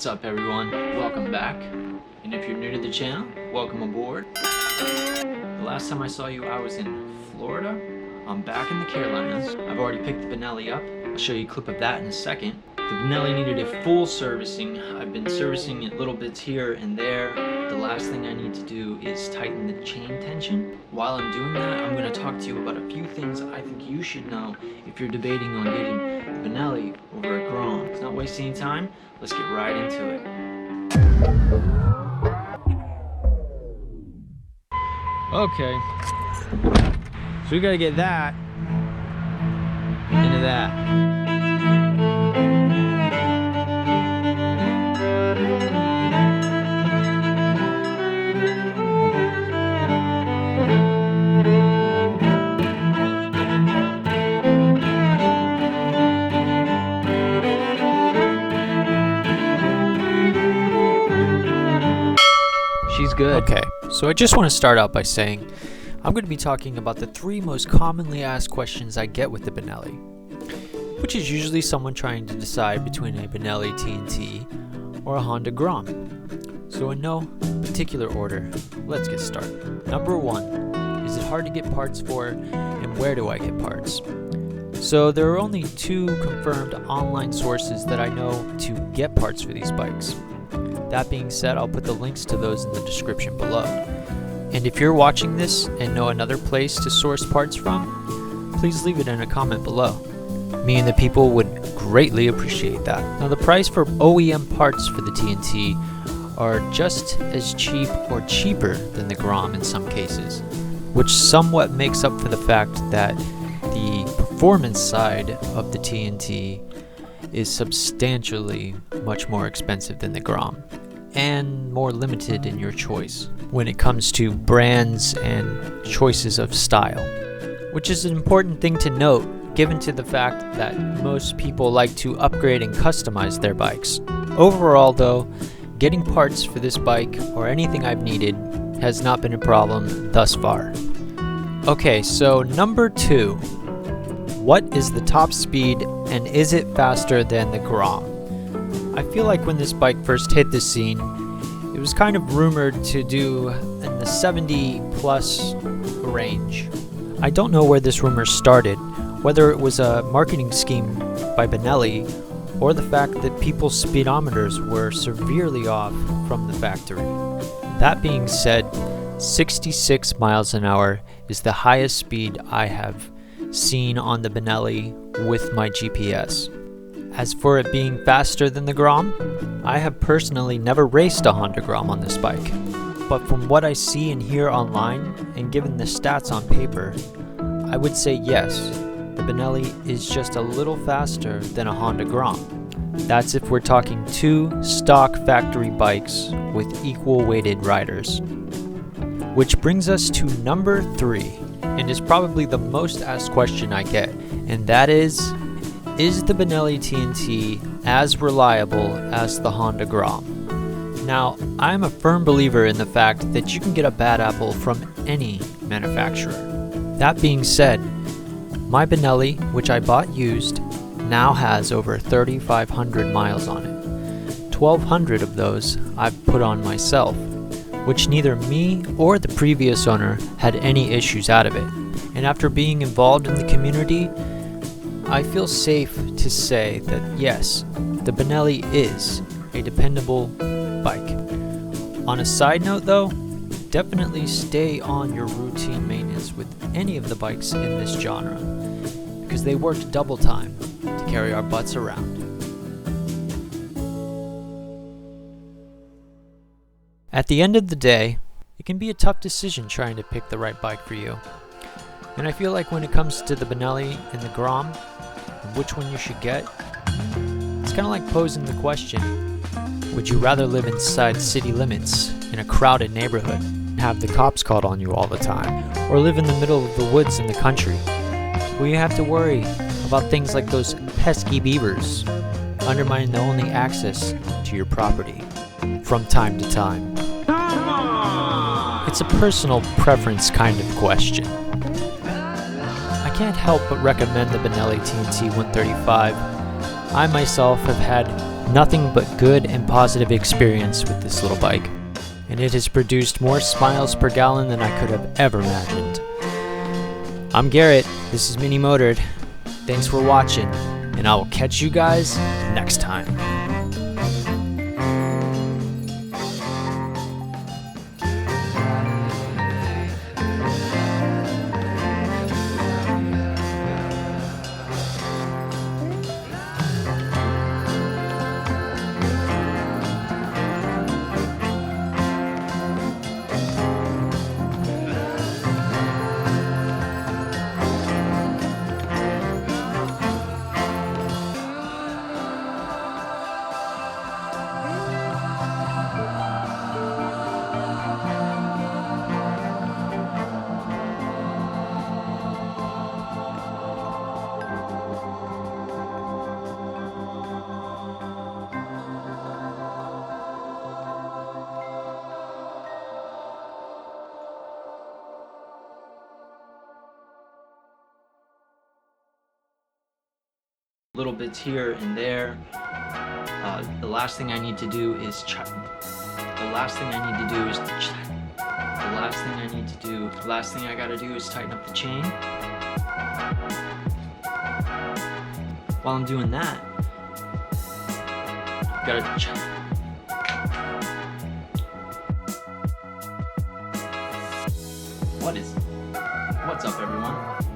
What's up everyone, welcome back, and if you're new to the channel, welcome aboard. The last time I saw you I was in Florida. I'm back in the Carolinas. I've already picked the Benelli up. I'll show you a clip of that in a second. The Benelli needed a full servicing. I've been servicing it little bits here and there. The last thing I need to do is tighten the chain tension. While I'm doing that, I'm going to talk to you about a few things I think you should know if you're debating on getting the Benelli over a Grom. It's not wasting any time. Let's get right into it. Okay, so we gotta get that into that. She's good. Okay, so I just want to start out by saying I'm going to be talking about the 3 most commonly asked questions I get with the Benelli, which is usually someone trying to decide between a Benelli TNT or a Honda Grom. So in no particular order, let's get started. Number 1, is it hard to get parts for, and where do I get parts? So there are only 2 confirmed online sources that I know to get parts for these bikes. That being said, I'll put the links to those in the description below. And if you're watching this and know another place to source parts from, please leave it in a comment below. Me and the people would greatly appreciate that. Now the price for OEM parts for the TNT are just as cheap or cheaper than the Grom in some cases, which somewhat makes up for the fact that the performance side of the TNT is substantially much more expensive than the Grom, and more limited in your choice when it comes to brands and choices of style, which is an important thing to note given to the fact that most people like to upgrade and customize their bikes. Overall though, getting parts for this bike or anything I've needed has not been a problem thus far. Okay, so number 2. What is the top speed and is it faster than the Grom? I feel like when this bike first hit the scene, it was kind of rumored to do in the 70 plus range. I don't know where this rumor started, whether it was a marketing scheme by Benelli or the fact that people's speedometers were severely off from the factory. That being said, 66 miles an hour is the highest speed I have seen on the Benelli with my GPS. As for it being faster than the Grom, I have personally never raced a Honda Grom on this bike, but from what I see and hear online and given the stats on paper, I would say yes, the Benelli is just a little faster than a Honda Grom. That's if we're talking 2 stock factory bikes with equal weighted riders. Which brings us to number 3, and is probably the most asked question I get, and that is the Benelli TNT as reliable as the Honda Grom? Now, I'm a firm believer in the fact that you can get a bad apple from any manufacturer. That being said, my Benelli, which I bought used, now has over 3,500 miles on it. 1,200 of those I've put on myself, which neither me or the previous owner had any issues out of it. And after being involved in the community, I feel safe to say that yes, the Benelli is a dependable bike. On a side note though, definitely stay on your routine maintenance with any of the bikes in this genre, because they work double time to carry our butts around. At the end of the day, it can be a tough decision trying to pick the right bike for you. And I feel like when it comes to the Benelli and the Grom, and which one you should get, it's kind of like posing the question, would you rather live inside city limits in a crowded neighborhood and have the cops called on you all the time, or live in the middle of the woods in the country, where you have to worry about things like those pesky beavers undermining the only access to your property from time to time? It's a personal preference kind of question. I can't help but recommend the Benelli TNT 135. I myself have had nothing but good and positive experience with this little bike, and it has produced more smiles per gallon than I could have ever imagined. I'm Garrett, this is Mini Motored. Thanks for watching, and I will catch you guys next time. Little bits here and there. The last thing I need to do is tighten up the chain. While I'm doing that, what's up, everyone?